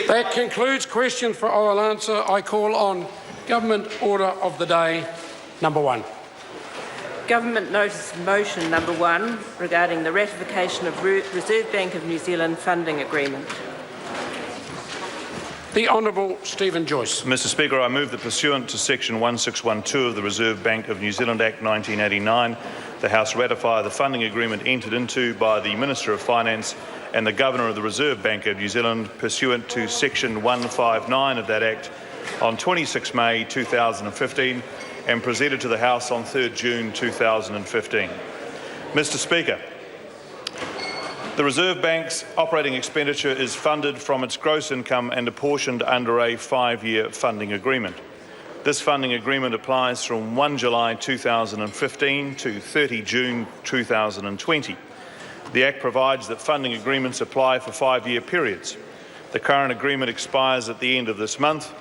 That concludes question for oral answer. I call on Government Order of the Day number 1. Government Notice Motion number 1 regarding the ratification of Reserve Bank of New Zealand funding agreement. The Honourable Stephen Joyce. Mr Speaker, I move that pursuant to section 1612 of the Reserve Bank of New Zealand Act 1989, the House ratify the funding agreement entered into by the Minister of Finance and the Governor of the Reserve Bank of New Zealand pursuant to section 159 of that Act on 26 May 2015 and presented to the House on 3rd June 2015. Mr Speaker, the Reserve Bank's operating expenditure is funded from its gross income and apportioned under a 5-year funding agreement. This funding agreement applies from 1 July 2015 to 30 June 2020. The Act provides that funding agreements apply for 5-year periods. The current agreement expires at the end of this month.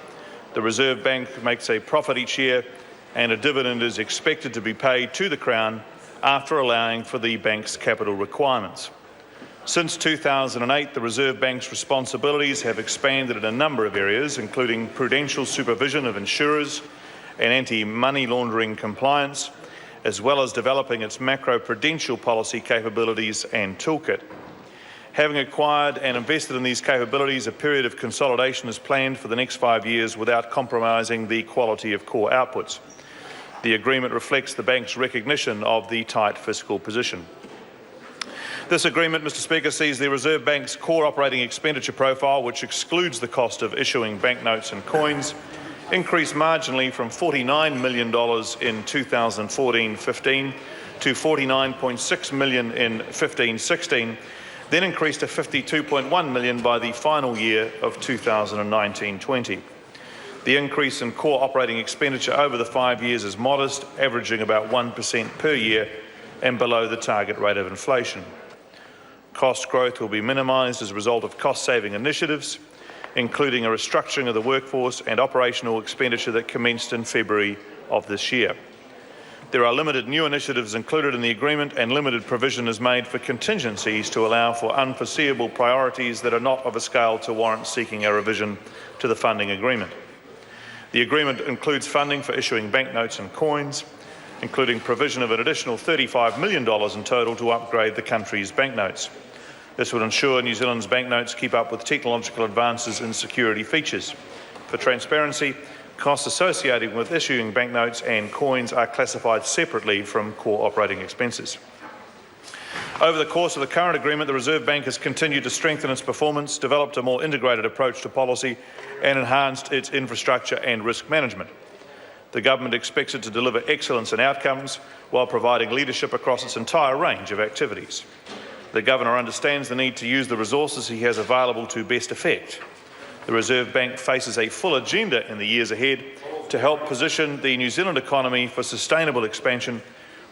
The Reserve Bank makes a profit each year and a dividend is expected to be paid to the Crown after allowing for the bank's capital requirements. Since 2008, the Reserve Bank's responsibilities have expanded in a number of areas, including prudential supervision of insurers and anti-money laundering compliance, as well as developing its macro-prudential policy capabilities and toolkit. Having acquired and invested in these capabilities, a period of consolidation is planned for the next 5 years without compromising the quality of core outputs. The agreement reflects the bank's recognition of the tight fiscal position. This agreement, Mr Speaker, sees the Reserve Bank's core operating expenditure profile, which excludes the cost of issuing banknotes and coins, increase marginally from $49 million in 2014-15 to $49.6 million in 15-16, then increased to $52.1 million by the final year of 2019-20. The increase in core operating expenditure over the 5 years is modest, averaging about 1% per year and below the target rate of inflation. Cost growth will be minimised as a result of cost-saving initiatives, including a restructuring of the workforce and operational expenditure that commenced in February of this year. There are limited new initiatives included in the agreement, and limited provision is made for contingencies to allow for unforeseeable priorities that are not of a scale to warrant seeking a revision to the funding agreement. The agreement includes funding for issuing banknotes and coins, including provision of an additional $35 million in total to upgrade the country's banknotes. This would ensure New Zealand's banknotes keep up with technological advances in security features. For transparency, costs associated with issuing banknotes and coins are classified separately from core operating expenses. Over the course of the current agreement, the Reserve Bank has continued to strengthen its performance, developed a more integrated approach to policy, and enhanced its infrastructure and risk management. The government expects it to deliver excellence in outcomes while providing leadership across its entire range of activities. The Governor understands the need to use the resources he has available to best effect. The Reserve Bank faces a full agenda in the years ahead to help position the New Zealand economy for sustainable expansion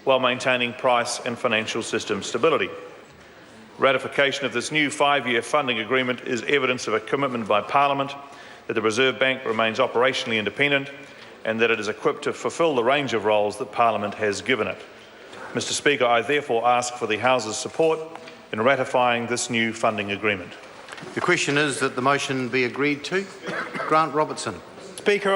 while maintaining price and financial system stability. Ratification of this new 5-year funding agreement is evidence of a commitment by Parliament that the Reserve Bank remains operationally independent and that it is equipped to fulfil the range of roles that Parliament has given it. Mr Speaker, I therefore ask for the House's support in ratifying this new funding agreement. The question is that the motion be agreed to. Grant Robertson. Speaker,